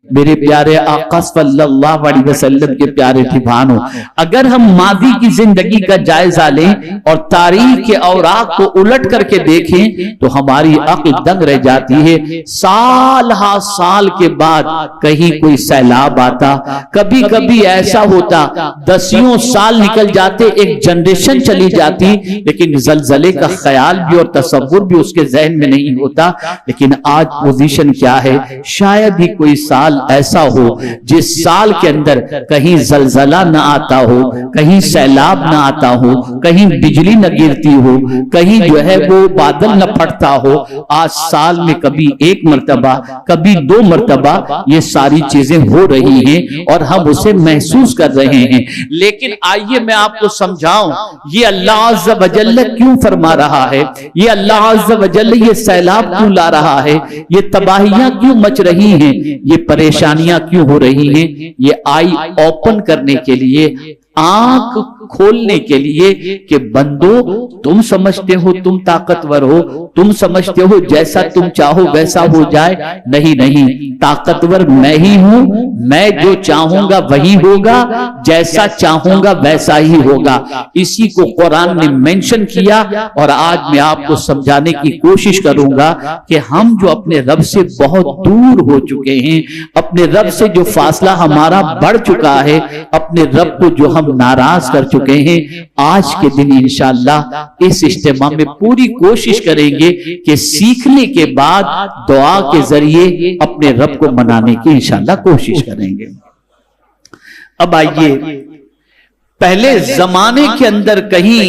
میرے پیارے آقا صلی اللہ علیہ وسلم کے پیارے ٹھپانوں، اگر ہم ماضی کی زندگی کا جائزہ لیں اور تاریخ کے اوراق کو الٹ کر کے دیکھیں تو ہماری عقل دنگ رہ جاتی ہے۔ سال ہا سال کے بعد کہیں کوئی سیلاب آتا، کبھی کبھی ایسا ہوتا 10 سال نکل جاتے، ایک جنریشن چلی جاتی، لیکن زلزلے کا خیال بھی اور تصور بھی اس کے ذہن میں نہیں ہوتا۔ لیکن آج پوزیشن کیا ہے؟ شاید ہی کوئی سال ایسا ہو جس سال کے اندر کہیں زلزلہ نہ آتا ہو، کہیں سیلاب نہ آتا ہو، کہیں بجلی نہ گرتی ہو، کہیں جو ہے وہ بادل نہ پھٹتا ہو۔ آج سال میں کبھی 1 مرتبہ، کبھی 2 مرتبہ یہ ساری چیزیں ہو رہی ہیں اور ہم اسے محسوس کر رہے ہیں۔ لیکن آئیے میں آپ کو سمجھاؤں یہ اللہ عز و جل کیوں فرما رہا ہے، یہ اللہ عز و جل یہ سیلاب کیوں لا رہا ہے، یہ تباہیاں کیوں مچ رہی ہیں، یہ پریشانیاں کیوں ہو رہی ہیں؟ یہ آئی اوپن کرنے کے لیے، آنکھ کھولنے کے لیے کہ بندو تم سمجھتے ہو تم طاقتور ہو، تم سمجھتے ہو جیسا تم چاہو ویسا ہو جائے، نہیں نہیں، طاقتور میں ہی ہوں، میں جو چاہوں گا وہی ہوگا، جیسا چاہوں گا ویسا ہی ہوگا۔ اسی کو قرآن نے مینشن کیا اور آج میں آپ کو سمجھانے کی کوشش کروں گا کہ ہم جو اپنے رب سے بہت دور ہو چکے ہیں، اپنے رب سے جو فاصلہ ہمارا بڑھ چکا ہے، اپنے رب کو جو ہم ناراض کر چکے ہیں، آج کے دن انشاءاللہ اس اجتماع میں پوری کوشش کریں گے کہ سیکھنے کے بعد دعا کے ذریعے اپنے رب کو منانے کی انشاءاللہ کوشش کریں گے۔ اب آئیے، پہلے زمانے کے اندر کہیں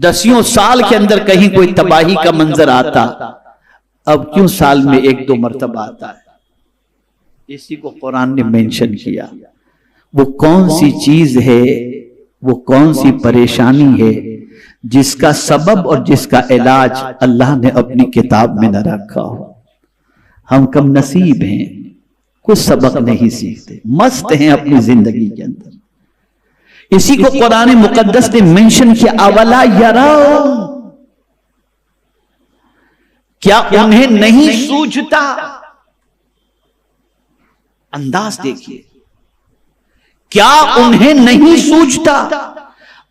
10 سال کے اندر کہیں کوئی تباہی کا منظر آتا، اب کیوں سال میں 1-2 مرتبہ آتا ہے؟ اسی کو قرآن نے مینشن کیا۔ وہ کون سی چیز ہے، وہ کون سی پریشانی ہے جس کا سبب اور جس کا علاج اللہ نے اپنی کتاب میں نہ رکھا ہو؟ ہم کم نصیب ہیں، کچھ سبق نہیں سیکھتے، مست ہیں اپنی زندگی کے اندر۔ اسی کو قرآن مقدس نے منشن کیا، اولا یرون، کیا انہیں نہیں سوجھتا؟ انداز دیکھیے، کیا انہیں نہیں سوچتا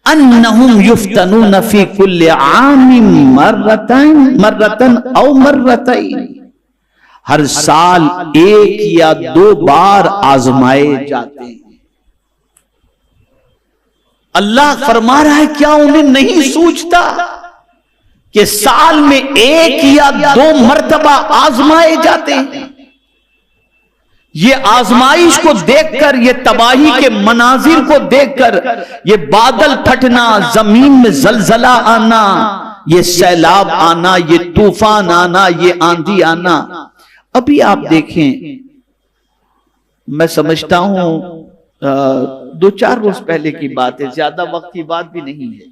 انہم یفتنون فی کل عام مرتن او مرتین، ہر سال 1 یا 2 بار آزمائے جاتے ہیں۔ اللہ فرما رہا ہے کیا انہیں نہیں سوچتا کہ سال میں 1 یا 2 مرتبہ آزمائے جاتے ہیں؟ یہ آزمائش کو دیکھ کر، یہ تباہی کے مناظر کو دیکھ کر، یہ بادل پھٹنا، زمین میں زلزلہ آنا، یہ سیلاب آنا، یہ طوفان آنا، یہ آندھی آنا، ابھی آپ دیکھیں، میں سمجھتا ہوں 2-4 روز پہلے کی بات ہے، زیادہ وقت کی بات بھی نہیں ہے،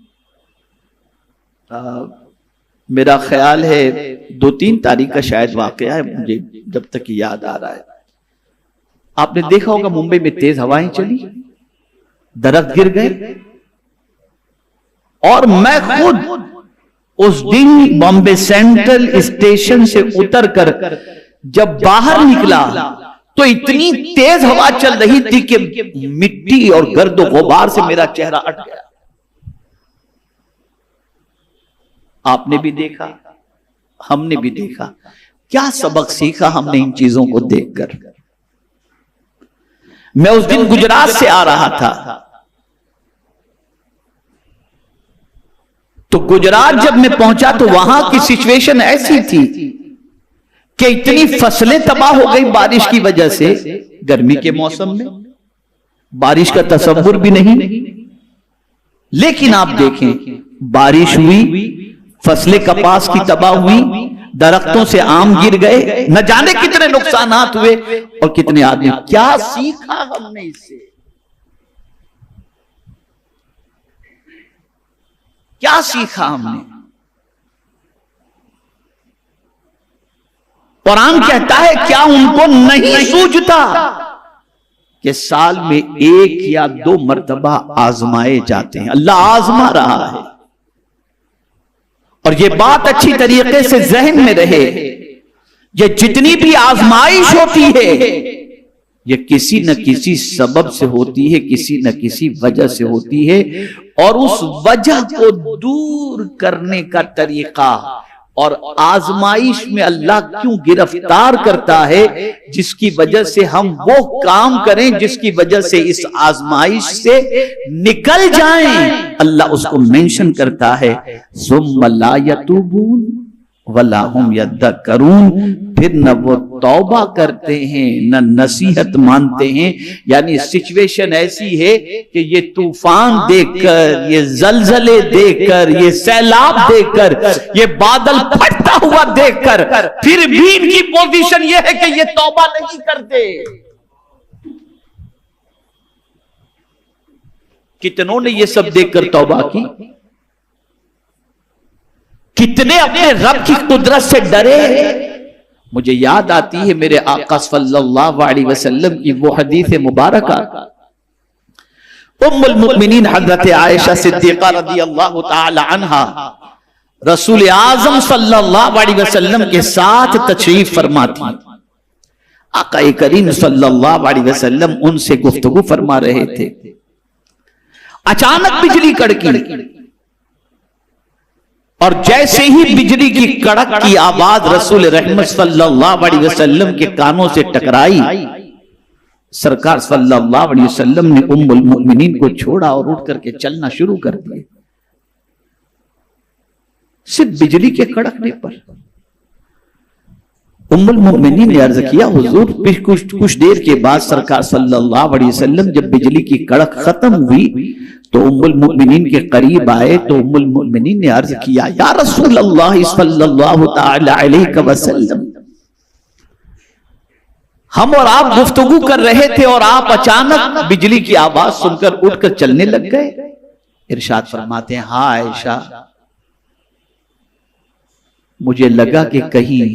میرا خیال ہے 2-3 تاریخ کا شاید واقعہ ہے، مجھے جب تک یاد آ رہا ہے۔ آپ نے دیکھا ہوگا ممبئی میں تیز ہوائیں چلی، درخت گر گئے، اور میں خود اس دن بامبے سینٹرل اسٹیشن سے اتر کر جب باہر نکلا تو اتنی تیز ہوا چل رہی تھی کہ مٹی اور گرد و غبار سے میرا چہرہ اٹ گیا۔ آپ نے بھی دیکھا، ہم نے بھی دیکھا، کیا سبق سیکھا ہم نے ان چیزوں کو دیکھ کر؟ میں اس دن گجرات سے آ رہا تھا، تو گجرات جب میں پہنچا تو وہاں کی سچویشن ایسی تھی کہ اتنی فصلیں تباہ ہو گئی بارش کی وجہ سے، گرمی کے موسم میں بارش کا تصور بھی نہیں، لیکن آپ دیکھیں بارش ہوئی، فصلیں کپاس کی تباہ ہوئی، درختوں سے آم گر گئے، نہ جانے کتنے نقصانات ہوئے اور کتنے آدمی۔ کیا سیکھا ہم نے اس سے؟ کیا سیکھا ہم نے؟ قرآن کہتا ہے کیا ان کو نہیں سوچتا کہ سال میں 1 یا 2 مرتبہ آزمائے جاتے ہیں؟ اللہ آزما رہا ہے، اور یہ بات اچھی طریقے سے ذہن میں رہے، یہ جتنی بھی آزمائش ہوتی ہے یہ کسی نہ کسی سبب سے ہوتی ہے، کسی نہ کسی وجہ سے ہوتی ہے، اور اس وجہ کو دور کرنے کا طریقہ اور آزمائش میں اللہ کیوں گرفتار کرتا ہے، جس کی وجہ سے ہم وہ کام کریں جس کی وجہ سے اس آزمائش سے نکل جائیں، اللہ اس کو مینشن کرتا ہے ثم لا یتوبون ولا هم یذکرون، پھر نہ وہ توبہ کرتے ہیں نہ نصیحت مانتے ہیں۔ یعنی سچویشن ایسی ہے کہ یہ طوفان دیکھ کر، یہ زلزلے دیکھ کر، یہ سیلاب دیکھ کر، یہ بادل پھٹتا ہوا دیکھ کر، پھر بھی ان کی پوزیشن یہ ہے کہ یہ توبہ نہیں کرتے۔ کتنوں نے یہ سب دیکھ کر توبہ کی؟ کتنے اپنے رب کی قدرت سے ڈرے؟ مجھے یاد آتی ہے میرے آقا صلی اللہ علیہ وسلم کی وہ حدیث مبارکہ، ام المؤمنین حضرت عائشہ صدیقہ رضی اللہ تعالی عنہا رسول اعظم صلی اللہ علیہ وسلم کے ساتھ تشریف فرماتی، آقا کریم صلی اللہ علیہ وسلم ان سے گفتگو فرما رہے تھے، اچانک بجلی کڑکی، اور جیسے ہی بجلی کی کڑک کی آواز رسول رحمت صلی اللہ علیہ وسلم کے کانوں سے ٹکرائی، سرکار صلی اللہ علیہ وسلم نے ام المؤمنین کو چھوڑا اور اٹھ کر کے چلنا شروع کر دیا، صرف بجلی کے کڑکنے پر۔ ام المؤمنین نے عرض کیا حضور، کچھ دیر کے بعد سرکار صلی اللہ علیہ وسلم جب بجلی کی کڑک ختم ہوئی تو ام المؤمنین کے قریب آئے تو ام المؤمنین نے عرض کیا یا رسول اللہ صلی اللہ تعالی علیہ وسلم، ہم اور آپ گفتگو کر رہے تھے اور آپ اچانک بجلی کی آواز سن کر اٹھ کر چلنے لگ گئے۔ ارشاد فرماتے ہیں ہاں عائشہ، مجھے لگا کہ کہیں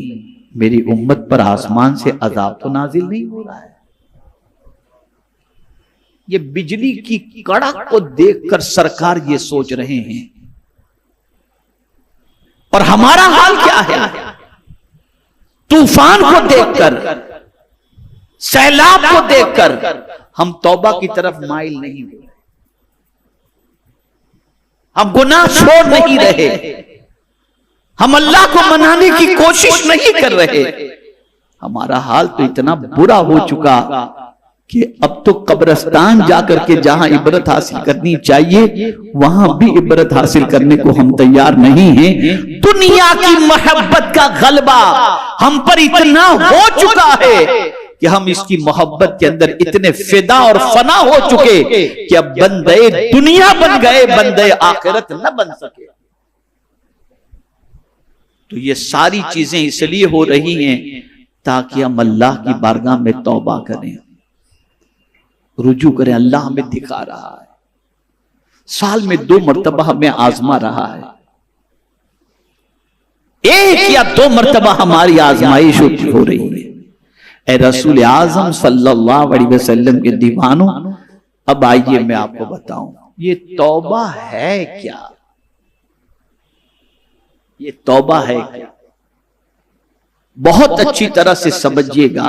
میری امت پر آسمان سے عذاب تو نازل نہیں ہو رہا ہے۔ یہ بجلی کی کڑک کو دیکھ کر سرکار یہ سوچ رہے ہیں، اور ہمارا حال کیا ہے؟ طوفان کو دیکھ کر، سیلاب کو دیکھ کر ہم توبہ کی طرف مائل نہیں ہو رہے، ہم گناہ چھوڑ نہیں رہے، ہم اللہ کو منانے کی کوشش نہیں کر رہے۔ ہمارا حال تو اتنا برا ہو چکا کہ اب تو قبرستان جا کر کے جہاں عبرت حاصل کرنی چاہیے وہاں بھی عبرت حاصل کرنے کو ہم تیار نہیں ہیں۔ دنیا کی محبت کا غلبہ ہم پر اتنا ہو چکا ہے کہ ہم اس کی محبت کے اندر اتنے فدا اور فنا ہو چکے کہ اب بندے دنیا بن گئے، بندے آخرت نہ بن سکے۔ تو یہ ساری چیزیں اس لیے ہو رہی ہیں تاکہ ہم اللہ کی بارگاہ میں توبہ کریں، رجوع کریں۔ اللہ ہمیں دکھا رہا ہے، سال میں 2 مرتبہ ہمیں آزما رہا ہے، 1 یا 2 مرتبہ ہماری آزمائش ہو رہی ہے۔ اے رسول اعظم صلی اللہ علیہ وسلم کے دیوانوں، اب آئیے میں آپ کو بتاؤں یہ توبہ ہے کیا؟ یہ توبہ ہے کیا؟ بہت اچھی طرح سے سمجھیے گا۔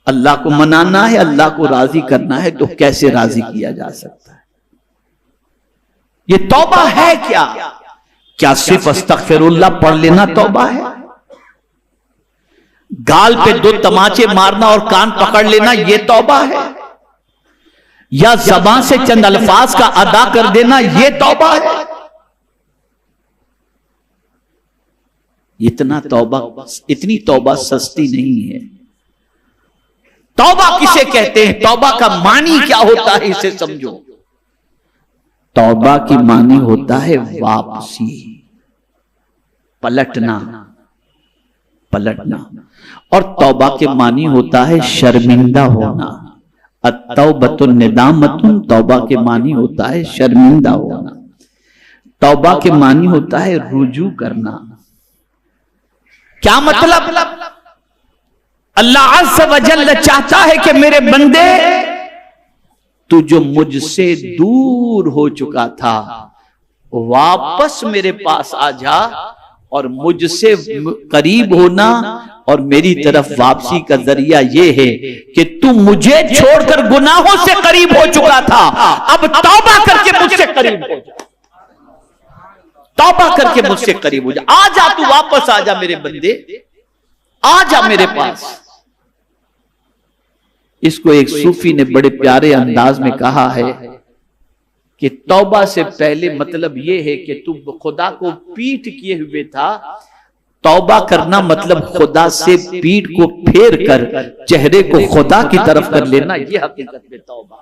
اللہ کو منانا ہے، اللہ کو راضی کرنا ہے، تو کیسے راضی کیا جا سکتا ہے؟ یہ توبہ ہے کیا؟ کیا صرف استغفر اللہ پڑھ لینا توبہ ہے؟ گال پہ 2 تماچے مارنا اور کان پکڑ لینا یہ توبہ ہے؟ یا زبان سے چند الفاظ کا ادا کر دینا یہ توبہ ہے؟ اتنی توبہ سستی نہیں ہے۔ توبہ کسے کہتے ہیں؟ توبہ کا معنی کیا ہوتا ہے اسے سمجھو۔ توبہ کی معنی ہوتا ہے واپسی، پلٹنا، اور توبہ کے معنی ہوتا ہے شرمندہ ہونا۔ التوبۃ الندامۃ، توبہ کے معنی ہوتا ہے شرمندہ ہونا۔ توبہ کے معنی ہوتا ہے رجوع کرنا۔ کیا مطلب؟ اللہ عز و جل چاہتا ہے کہ میرے بندے تو جو مجھ سے دور ہو چکا تھا واپس میرے پاس آ جا، اور مجھ سے قریب ہونا اور میری طرف واپسی کا ذریعہ یہ ہے کہ تو مجھے چھوڑ کر گناہوں سے قریب ہو چکا تھا، اب توبہ کر کے مجھ سے قریب ہو جا، توبہ کر کے مجھ سے قریب ہو جا، آ جا، تو واپس آ جا میرے بندے، آ جا میرے پاس۔ اس کو ایک صوفی نے بڑے پیارے انداز میں کہا ہے کہ توبہ سے پہلے مطلب یہ ہے کہ تو خدا کو پیٹ کیے ہوئے تھا، توبہ کرنا مطلب خدا سے پیٹ کو پھیر کر چہرے کو خدا کی طرف کر لینا، یہ حقیقت میں توبہ۔